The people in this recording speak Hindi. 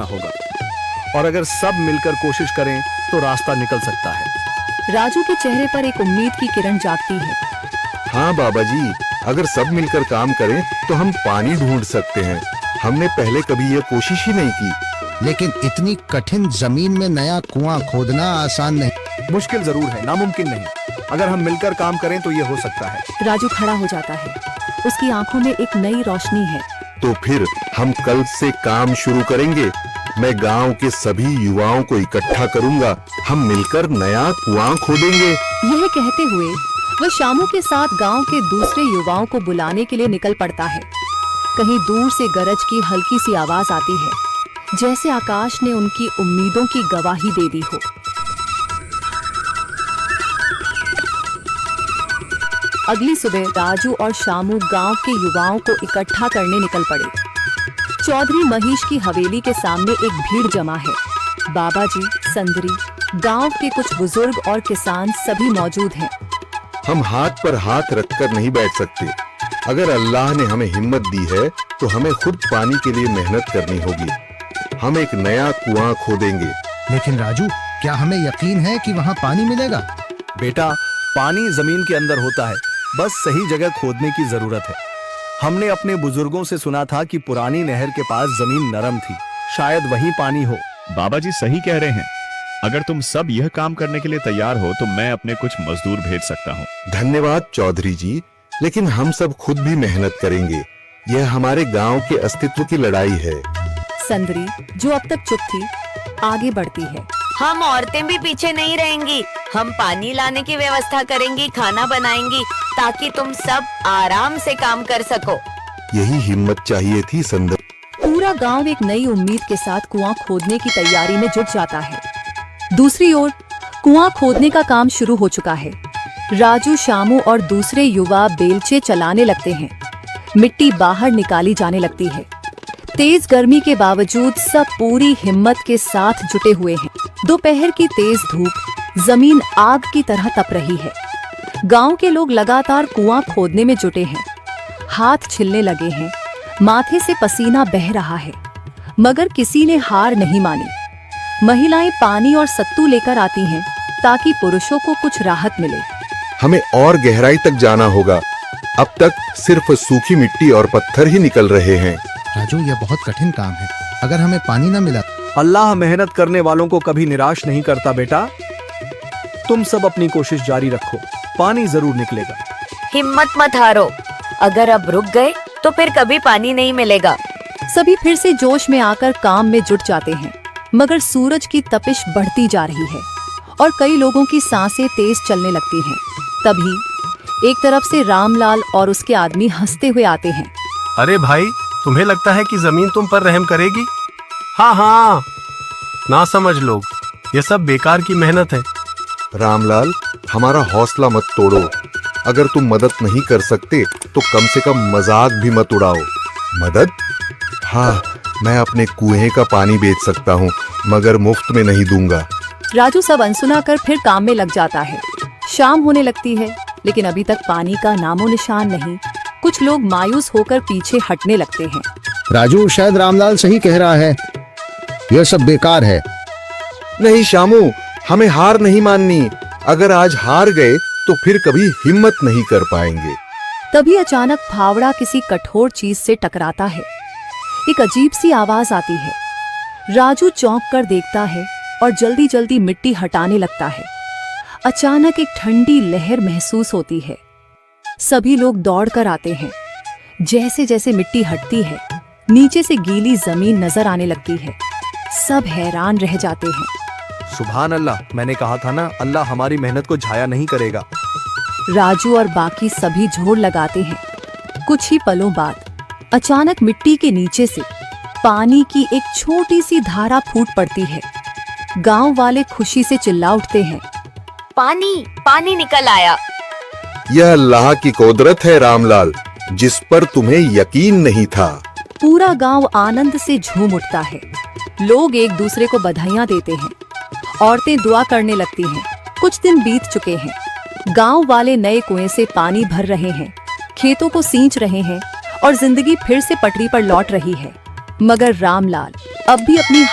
होगा, और अगर सब मिलकर कोशिश करें तो रास्ता निकल सकता है। राजू के चेहरे पर एक उम्मीद की किरण जागती है। हाँ बाबा जी, अगर सब मिलकर काम करें तो हम पानी ढूंढ सकते हैं। हमने पहले कभी यह कोशिश ही नहीं की। लेकिन इतनी कठिन जमीन में नया कुआं खोदना आसान नहीं। मुश्किल जरूर है, नामुमकिन नहीं। अगर हम मिलकर काम करें तो ये हो सकता है। राजू खड़ा हो जाता है, उसकी आंखों में एक नई रोशनी है। तो फिर हम कल से काम शुरू करेंगे। मैं गांव के सभी युवाओं को इकट्ठा करूंगा, हम मिलकर नया कुआं खोदेंगे। यह कहते हुए वह शामू के साथ गांव के दूसरे युवाओं को बुलाने के लिए निकल पड़ता है। कहीं दूर से गरज की हल्की सी आवाज आती है, जैसे आकाश ने उनकी उम्मीदों की गवाही दे दी हो। अगली सुबह राजू और शामू गांव के युवाओं को इकट्ठा करने निकल पड़े। चौधरी महेश की हवेली के सामने एक भीड़ जमा है। बाबा जी, संदरी, गांव के कुछ बुजुर्ग और किसान सभी मौजूद हैं। हम हाथ पर हाथ रखकर नहीं बैठ सकते। अगर अल्लाह ने हमें हिम्मत दी है तो हमें खुद पानी के लिए मेहनत करनी होगी। हम एक नया कुआं खोदेंगे। लेकिन राजू, क्या हमें यकीन है कि वहाँ पानी मिलेगा? बेटा, पानी जमीन के अंदर होता है, बस सही जगह खोदने की जरूरत है। हमने अपने बुजुर्गों से सुना था कि पुरानी नहर के पास जमीन नरम थी, शायद वहीं पानी हो। बाबा जी सही कह रहे हैं। अगर तुम सब यह काम करने के लिए तैयार हो तो मैं अपने कुछ मजदूर भेज सकता हूँ। धन्यवाद चौधरी जी, लेकिन हम सब खुद भी मेहनत करेंगे। यह हमारे गांव के अस्तित्व की लड़ाई है। संदरी, जो अब तक चुप थी, आगे बढ़ती है। हम औरतें भी पीछे नहीं रहेंगी। हम पानी लाने की व्यवस्था करेंगी, खाना बनाएंगी, ताकि तुम सब आराम से काम कर सको। यही हिम्मत चाहिए थी संदर। पूरा गांव एक नई उम्मीद के साथ कुआं खोदने की तैयारी में जुट जाता है। दूसरी ओर कुआं खोदने का काम शुरू हो चुका है। राजू, शामू और दूसरे युवा बेलचे चलाने लगते हैं। मिट्टी बाहर निकाली जाने लगती है। तेज गर्मी के बावजूद सब पूरी हिम्मत के साथ जुटे हुए हैं। दोपहर की तेज धूप जमीन आग की तरह तप रही है। गांव के लोग लगातार कुआं खोदने में जुटे हैं। हाथ छिलने लगे हैं, माथे से पसीना बह रहा है, मगर किसी ने हार नहीं मानी। महिलाएं पानी और सत्तू लेकर आती हैं ताकि पुरुषों को कुछ राहत मिले। हमें और गहराई तक जाना होगा। अब तक सिर्फ सूखी मिट्टी और पत्थर ही निकल रहे हैं। राजू, यह बहुत कठिन काम है। अगर हमें पानी न मिला? अल्लाह मेहनत करने वालों को कभी निराश नहीं करता बेटा। तुम सब अपनी कोशिश जारी रखो, पानी जरूर निकलेगा। हिम्मत मत हारो। अगर अब रुक गए तो फिर कभी पानी नहीं मिलेगा। सभी फिर से जोश में आकर काम में जुट जाते हैं, मगर सूरज की तपिश बढ़ती जा रही है और कई लोगों की सांसें तेज चलने लगती हैं। तभी एक तरफ से रामलाल और उसके आदमी हंसते हुए आते हैं। अरे भाई, तुम्हें लगता है कि जमीन तुम पर रहम करेगी? हाँ हाँ, ना समझ लोग, ये सब बेकार की मेहनत है। रामलाल, हमारा हौसला मत तोड़ो। अगर तुम मदद नहीं कर सकते तो कम से कम मजाक भी मत उड़ाओ। मदद? हाँ, मैं अपने कुएं का पानी बेच सकता हूँ, मगर मुफ्त में नहीं दूंगा। राजू सब अनसुना कर फिर काम में लग जाता है। शाम होने लगती है, लेकिन अभी तक पानी का नामो निशान नहीं। कुछ लोग मायूस होकर पीछे हटने लगते हैं। राजू, शायद रामलाल सही कह रहा है, यह सब बेकार है। नहीं शामू, हमें हार नहीं माननी। अगर आज हार गए तो फिर कभी हिम्मत नहीं कर पाएंगे। तभी अचानक फावड़ा किसी कठोर चीज से टकराता है। एक अजीब सी आवाज आती है। राजू चौंक कर देखता है और जल्दी जल्दी मिट्टी हटाने लगता है। अचानक एक ठंडी लहर महसूस होती है। सभी लोग दौड़कर आते हैं। जैसे जैसे मिट्टी हटती है, नीचे से गीली जमीन नजर आने लगती है। सब हैरान रह जाते हैं। सुभान अल्लाह, मैंने कहा था ना, अल्लाह हमारी मेहनत को जाया नहीं करेगा। राजू और बाकी सभी जोर लगाते हैं। कुछ ही पलों बाद अचानक मिट्टी के नीचे से पानी की एक छोटी सी धारा फूट पड़ती है। गांव वाले खुशी से चिल्ला उठते हैं। पानी, पानी निकल आया। यह अल्लाह की कुदरत है रामलाल, जिस पर तुम्हें यकीन नहीं था। पूरा गांव आनंद से झूम उठता है। लोग एक दूसरे को बधाइयां देते हैं। औरतें दुआ करने लगती हैं। कुछ दिन बीत चुके हैं। गांव वाले नए कुएं से पानी भर रहे हैं, खेतों को सींच रहे हैं और जिंदगी फिर से पटरी पर लौट रही है। मगर रामलाल अब भी अपनी